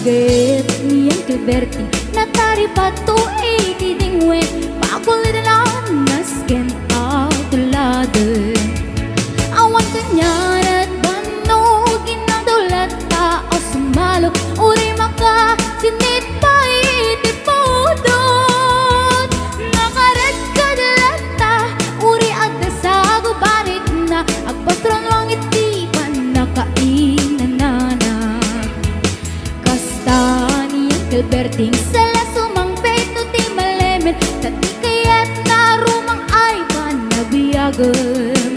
pagit niyang Gilberti natari pato itidingwin pakulit na nasken outuladen awan kanyarat banog ginagdulat ka o sumalo uri maka sinit pa itipodot nakarat kadalata uri agda sa gubarit na agpastron wang itipan nakainanana kasta niyang Gilberting sala sumangpet no ti malemen tati kayat na rumang ay panabiyagan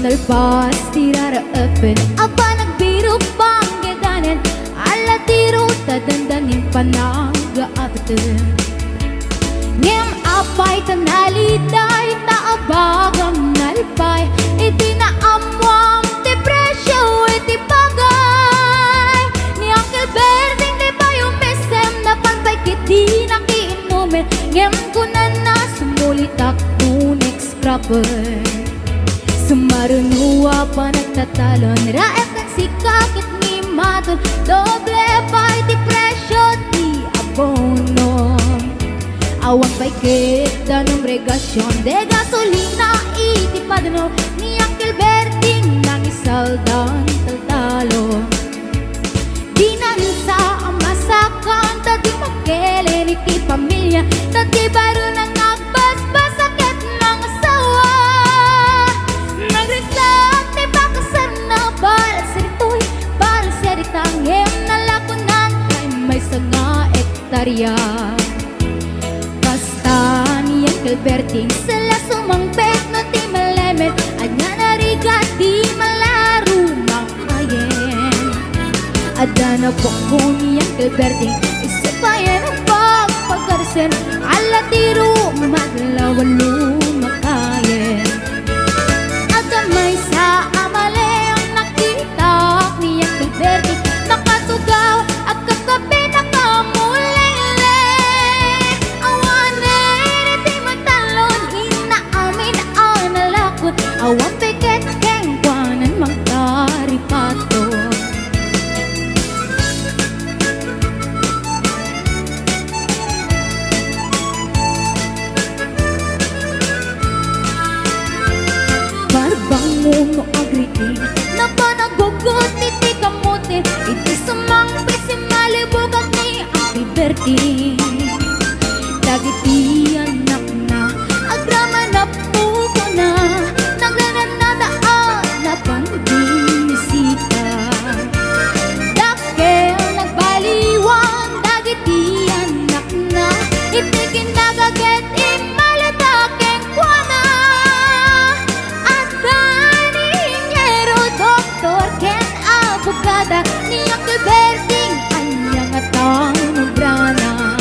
nalpas tiraraapen apa nagbiro panggedanen ala tiro tadandanin panagaapten ngem apay tanaliday taabagam nalpay iti naamwam ti presyo iti bagay ni Uncle Berding di pa yung mesem na panpay kiti nakiinumen ngem kunan na sumulitak no next proper sumarunuwa pa nagtatalon raep kan sikakit ni maton doble pa iti presyo ti abono awan pa'y kita ng regasyon de gasolina iti padano ni Uncle Berding nang isaldan taltalo di na sa amasakan tadi magkelen iti pamilya tadi baro nang nagbasbasakit ng asawa nagresak ti bakasar na balseritoy balseritangem nalakunan kay may sanga ektarya niyang Gilberting sala sumangpet no ti malemen adna narigat di malaro makayen adda na poko niyang Gilberting isupayan ang pagpagkarsen ala tiro madlawan lumakayen adda may sa amale ang nakita niyang Gilberting nakatugaw at kakape nakamulele awan peket kengkwanan magtaripato barbang muno agriin na panagugot iti kamutin iti sumang pisimalibugag ni Uncle Berding dagiti anak na agrama na pugo na ni Uncle Berding anyang atang nubrana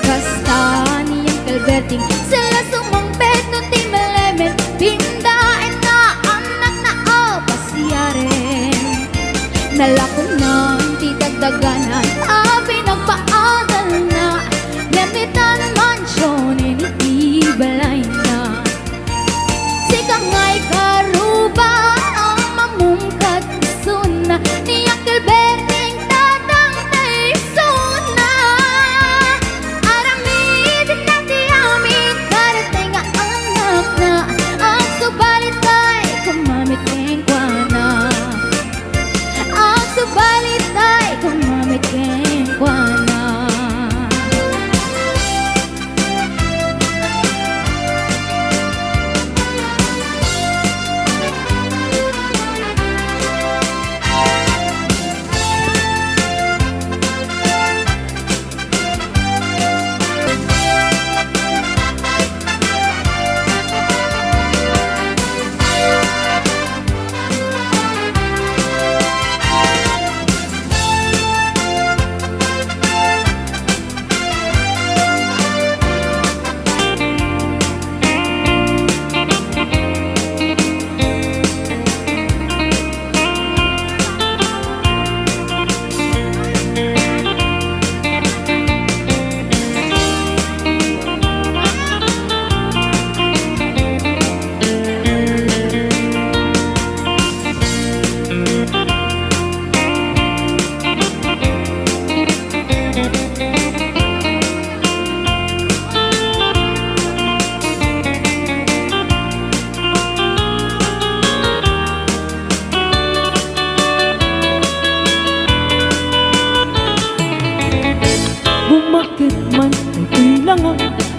kasta ni Uncle Berding sila sumangpet no ti malemen pindaen na anak na pasyaren nalakunan ti dagdaganan pinagpaadal na gamitan mansyon iti balay na sikangay karuba ang mamungkat ni Uncle Berding tatang taisuna aramid nati amin karating anak na ang subalit ay kumamit kengkwana ang subalit ay kumamit kengkwana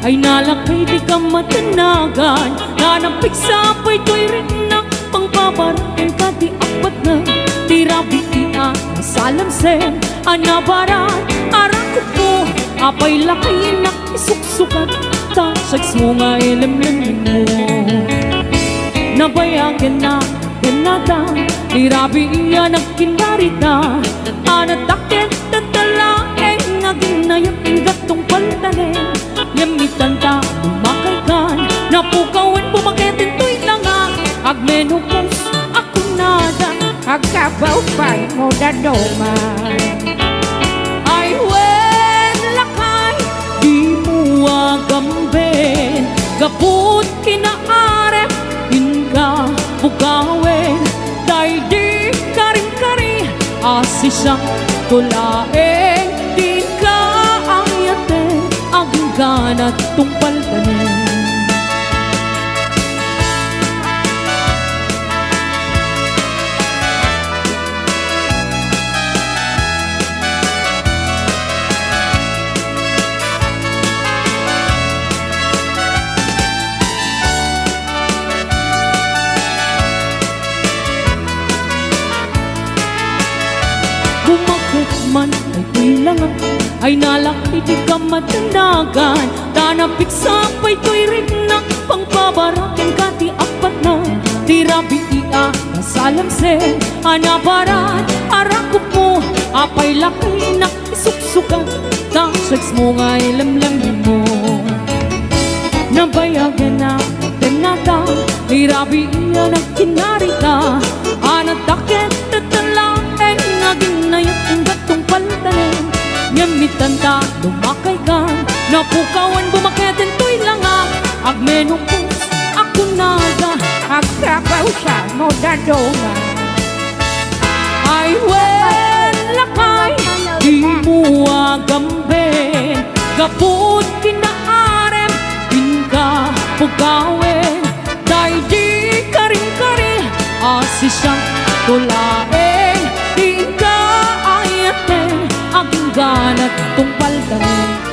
ay nalakay di ka matanagan. Nanampik sa apoy ko'y rin na pangpaparating ka di apat na tirabi iya salamsen anabaran arako po apay lakay na isuksukat tasaks mo nga ilimlim mo nabayagan na ganada tirabi iya nagkinarita anatakit tatalaeng naging nayang gatong paltanen yamitan ta lumakay kan napukawan bumaketin to'y langa agmenukos ako nada Agkabaw pa'y mo dadoman ay wen lakay di mo agambin gaput kinaarep inka bugawen day di karing-kari asisang tulaeng di ka ayaten aging ganat tungpal tanin man ay kailangan ay nalaki di ka matanagan tanapik sa pa'y to'y rin na pangpabarakin ka di apat na tirabi iya nasalamsen anabaran arako po apay laki na isuksukan tasaks mo nga ilamlam mo nabayagan na tenata tirabi iya nagkinarita anatakit tatalaeng naging nayang gatong paltanen nyamitan ta lumakay ka napukawan bumaketin to'y langa agmenukos ako nada Agkabaw sa mo dadoman ay wen lakay di mo agambin gaput kinaarem inka pugawen day di karing-kari asisang tulaeng di ka ayaten aging ganat tungpal tanin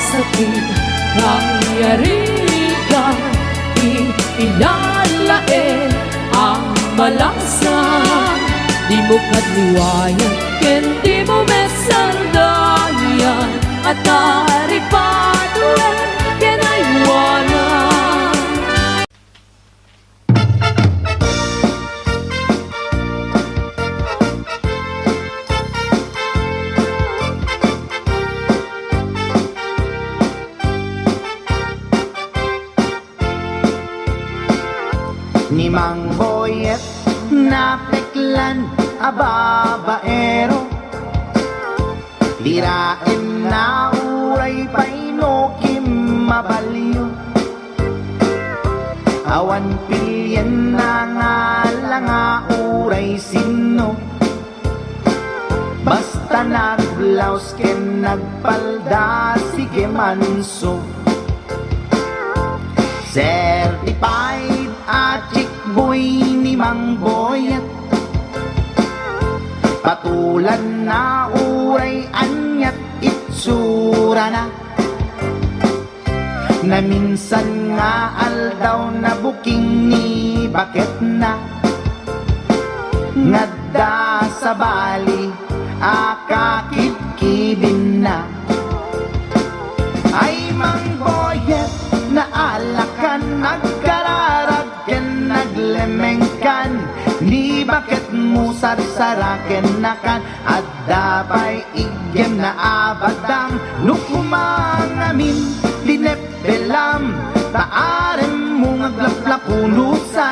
sakit nangyarigan inalain ang malasan di mo kadliwayan kendi mo mesandayan at taripaduan kenaywanan ni Mang Boyet na peklan a babaero lirain na uray painokim mabaliw awan pilyen na nga langa uray sino basta nagblaus ken nagpalda sige manso certified a chick boy ni Mang Boyet patulan na uray anyat itsura na na minsan nga aldaw na buking ni bakit na ngadda sa bali akakit-kibin na ay Mang Boyet na alakan nagkararag ken naglemengkan ni bakit mo sarsaraken nakan at dapay igem na abadam nukumangamin dinepelam taarem mo ngaglaplapulusa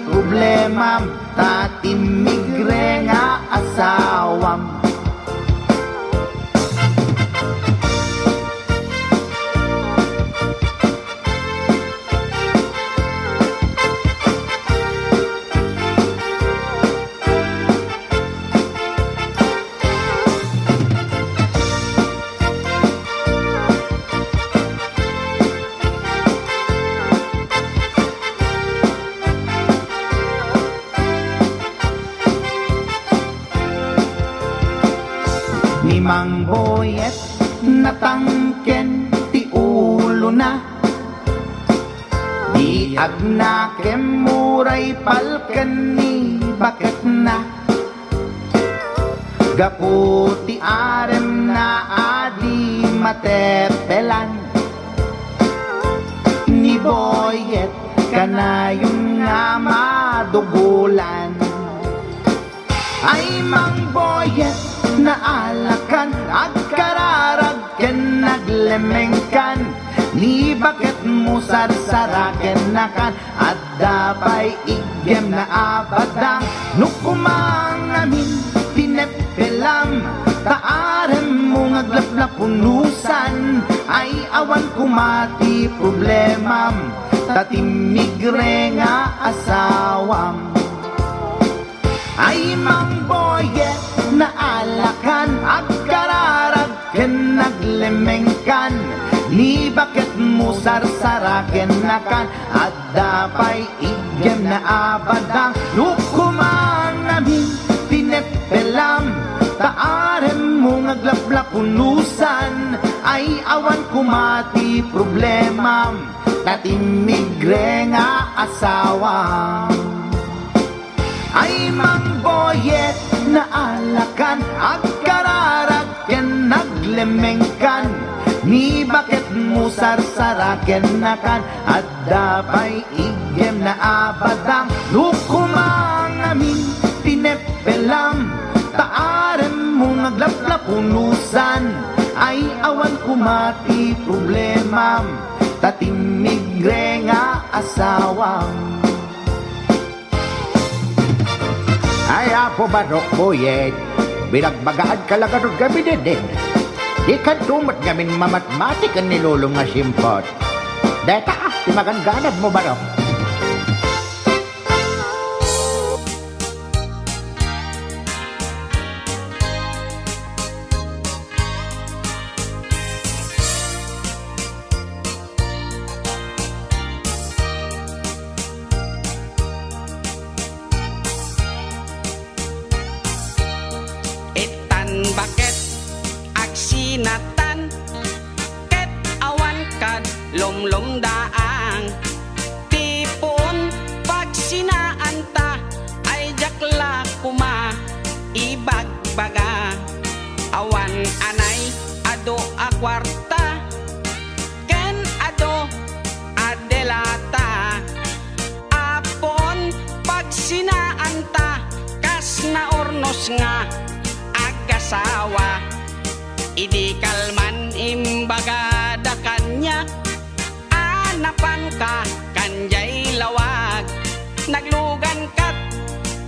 problema tatimigre nga asawam. Ni Mang Boyet natangken ti ulo na, di agnakem muray palken ni bakit na, gaputi arem na adi matepelan. Ni Boyet kanayong nga madugulan. Ay Mang Boyet naalakan at kararagken naglemengkan, ni bakit mo sarsaraken nakan at dapay igem na abadang nukumang namin tinepelam taarem mo ngaglaplapunusan. Ay awan kumati problemam tatimigre nga asawam. Ay Mang Boyet naalakan at kararagken naglemengkan, ni bakit mo sarsaraken nakan at dapay igem na abadang nukumang namin tinepelam taarem mo ngaglaplapunusan. Ay awan kumati problemam tatimigre nga asawam. Ay Mang Boyet naalakan at kararagken naglemengkan, ni bakit mo sarsaraken nakan at dapay igem na abadang nukumang namin tinepelam taarem mo ngaglaplapunusan. Ay awan kumati problemam tatimigre nga asawam. Ay, Apo Barok Boyet, binagbagaan ka lang anong gabi din. Di ka tumat gamin mamatmatik ang nilulong nga simpot. Deta, timagangganad mo Barok. Bakit agsinatan ket awan kad lomlom daang tipon pag sinaan ta ay jakla kuma ibagbaga awan anay ado a kwarta ken ado adelata apon pag sinaan ta kas na ornos nga kasawa idi kalman imbaga da kanya anapan ka kanjay lawag naglugan kat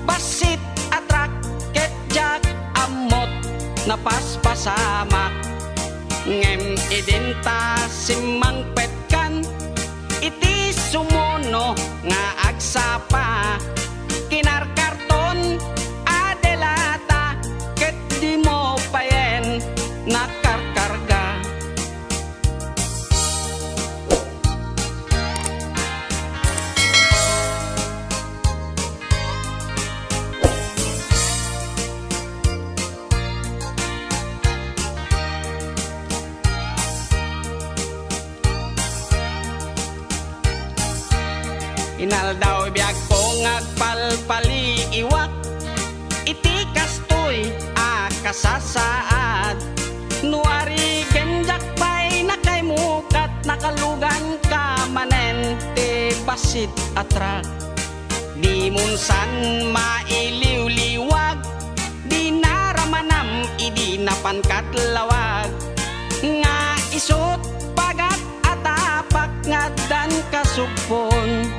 basit atrak ket jak amot napaspasamak ngem idinta simang petkan iti sumuno nga agsapa kinarkarton adelata ket di mo payen nakarkarga. Inaldaw biag po ngagpalpali iwak iti kastoy kasasaad nuari genjak pay nakay mukat nakalugan ka manen te basit atrak di munsan mailiw-liwag di naramanam idi napangkat lawag nga isut pagat atapak nga dan kasugpon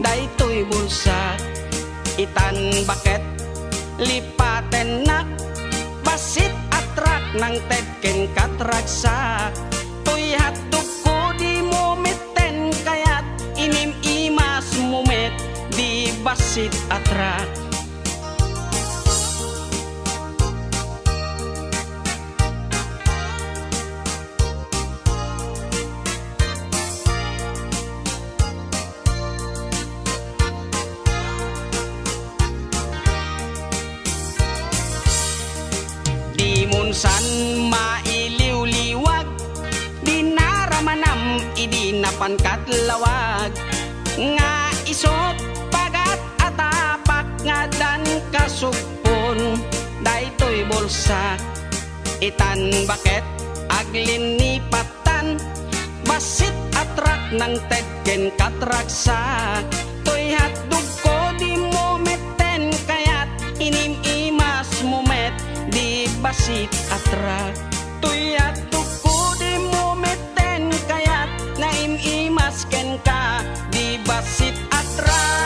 daytoy bulsak Itan bakit lipaten nak basit atrak ng tedken katragsa Tuy hatdog ko di mo mitten kayat inim imas mumet di basit atrak San mailiw-liwag di naramanam idi napankatlawag nga isot pagat atapak nga dan kasugpon daytoy bulsa itan bakit aglin ni patan basit atrak ng tedken katragsa toy hatdog ko di mo meten kayat inim imas mumet di basit atrak tuyat tuko di mo meten kayat naim imasken ka di basit atrak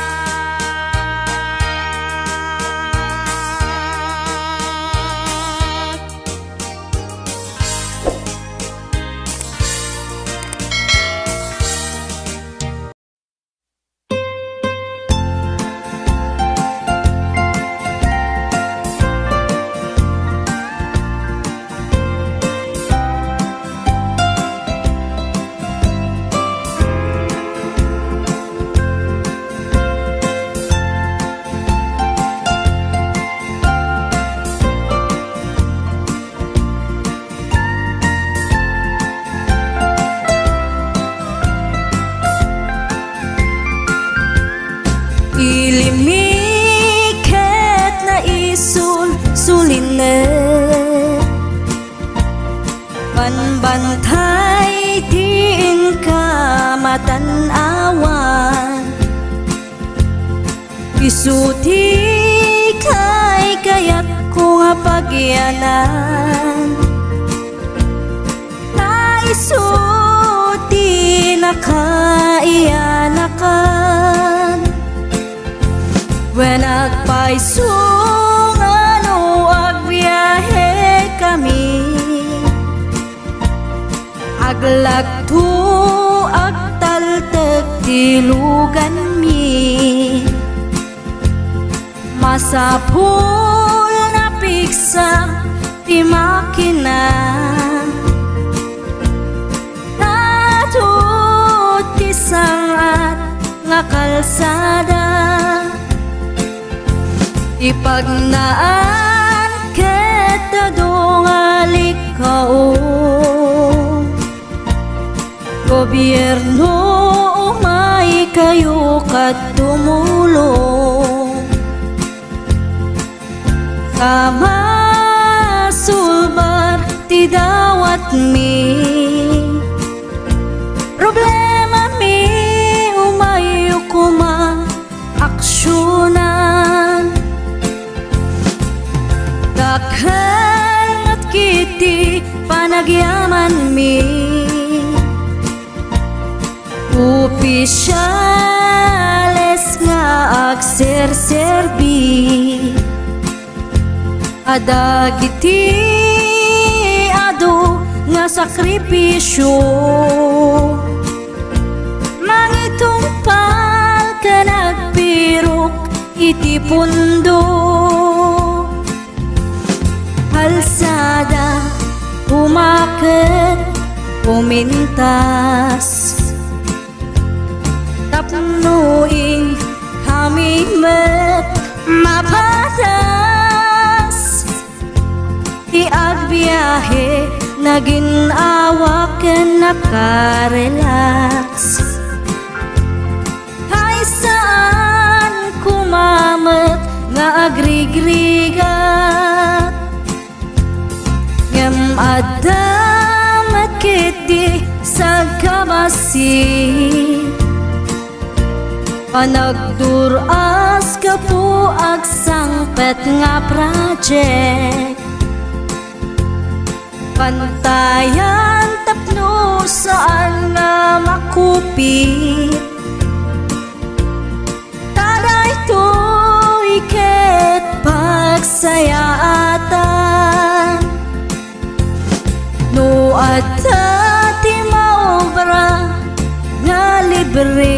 Ilimiket na sulinet Panbantay diin ka matanawan Isuti kay kayat ko nga pagyanan Naisuti na kaiyanakan When agpaisong ano agbiyahe kami Aglagto agtaltag tilugan mi Masapul na piksa ti makina Natut ti sangat nga kalsada Ipagnaan kita dongalik kao Gobyerno umay kayo kat tumulong Sama sulbar ti dawat mi Problema mi umayo kuma aksyonan Dakhan at kiti panagyaman mi Opisyales nga agserserbi Adagiti ado nga sakripisyo Mangitumpal ka nagpirok iti pundo Kalsada, umakit, pumintas Tapnuing kami met mapatas Iagbiyahe, naginawa ka nakarelax Hay saan kumamet nga agrigrigat Ngem adamat kiti sa kabasi Panagduras ka po agsangpet nga project Pantayan tapno saan nga makupit Taday to'y ti maobra nga libre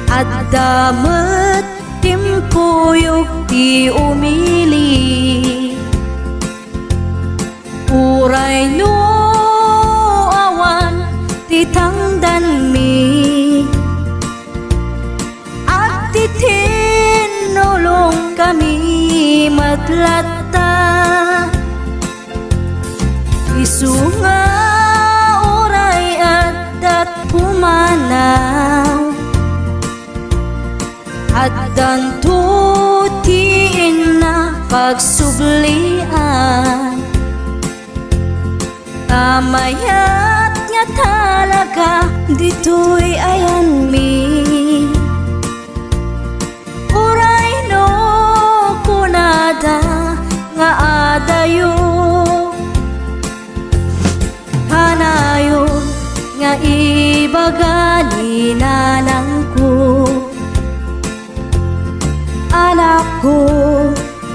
at damat timpuyog ti umili uray no awan ti tangdan mi at ti tinulong kami matlata isu nga uray at pumanaw at danto tiin na pagsublian tamayat nga talaga dito'y ayan mi uray no kunada nga adayo hanayon nga ibagani nanang ko anak ko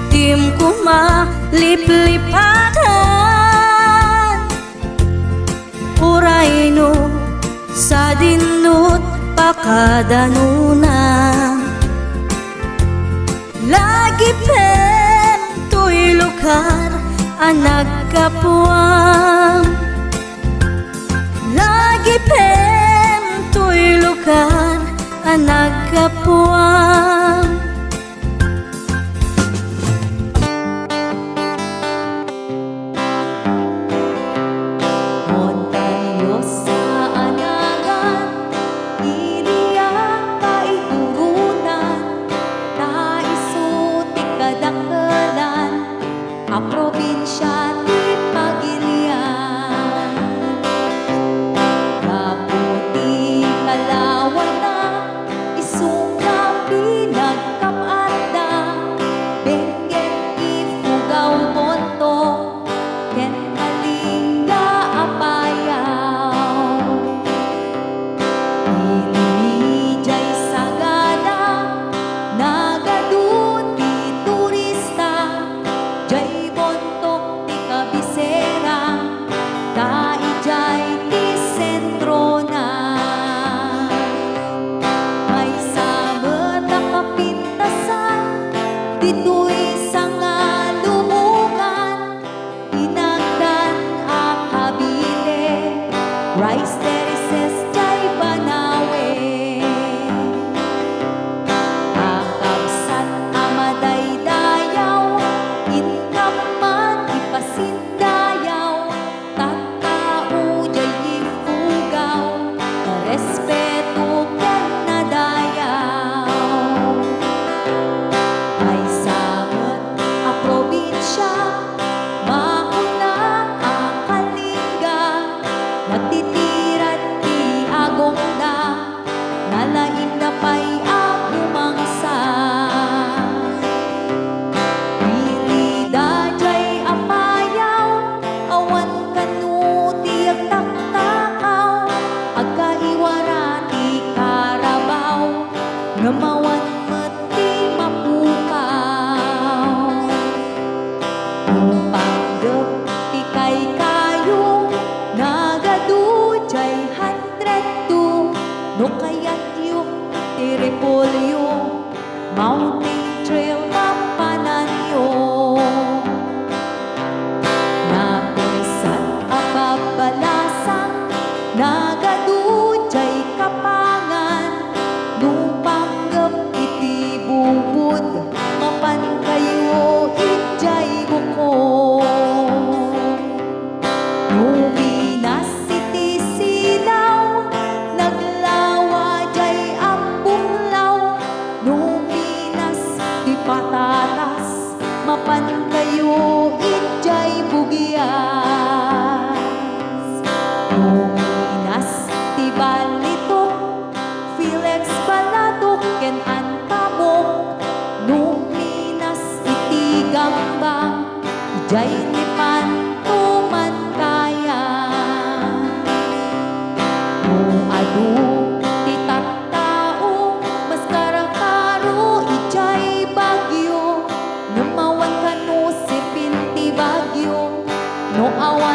tim ko maliplipatan uray no sa dinut pakadanuna lagi pen to'y lugar ang nagkapuang lagi pen to'y lugar ang nagkapuang a probinsya ti Pagilian. Kaputi kalawan na isong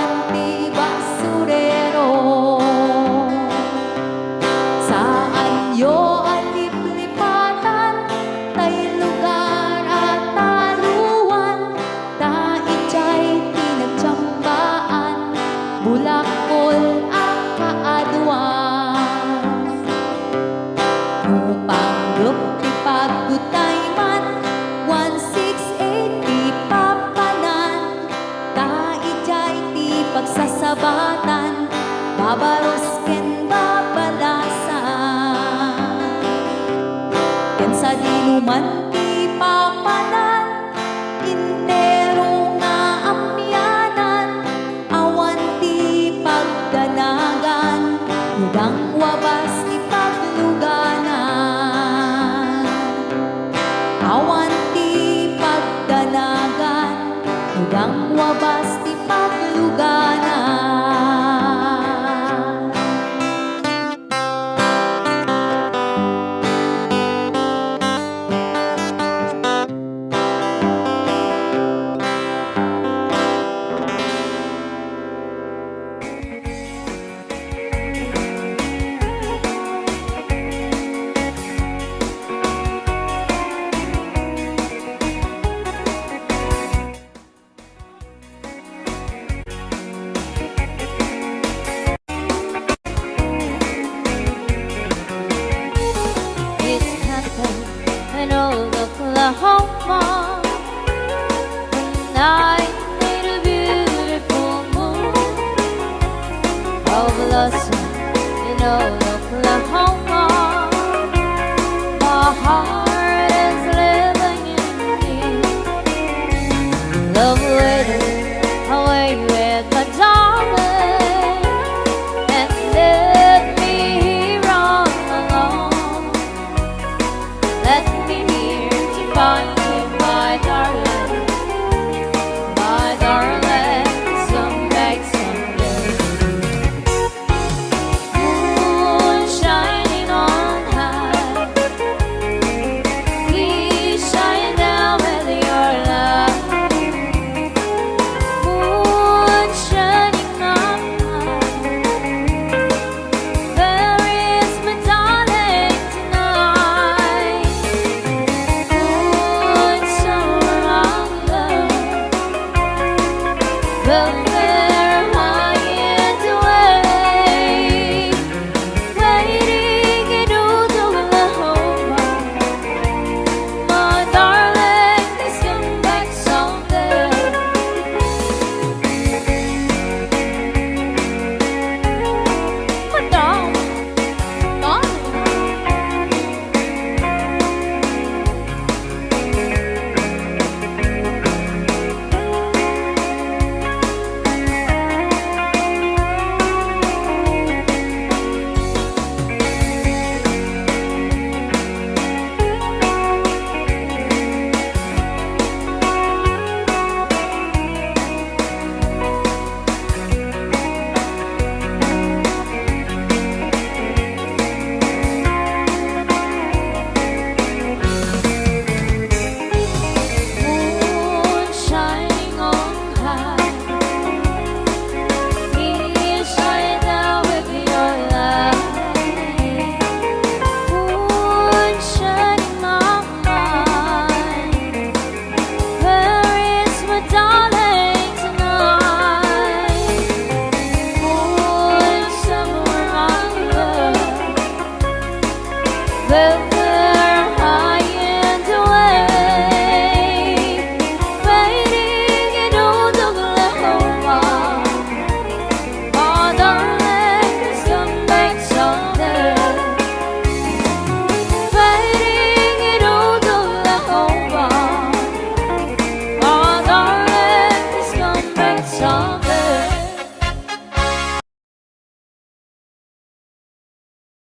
awan ti basurero. Saan yo aliplipatan, tay lugar at taruan, ta ichay tinagtsambaan, bulakol ang kaadwan. Upanggup ti pagkutay man, 168 ti papanan, ta ichay ti pagsasabatan, babaros ken babalasan. Ken sa dinuman ti papanan, intero nga amyanan, awan ti pagdanagan, hudang wabas ti pagluganan. Awan ti pagdanagan, hudang wabas ti pagluganan. It happened in old Oklahoma. One night made a beautiful moon of blossom in old Oklahoma. My heart is living in me. Love waited away with my darling, and let me here all alone. Let me here to find you, my darling, come back someday. Moon shining on high, please shine down with your light. Moon shining on high, where is my darling tonight? Moon somewhere on love, but where high and away, waiting in Oklahoma. My darling, please come back someday. My darling, moon shining on high, please shine down with your light. Moon shining on high, where is my darling tonight? Moon somewhere on love, but where high and away, waiting in old Oklahoma. Oh, darling, please come back someday. Waiting in old Oklahoma. Oh, darling, please come back someday.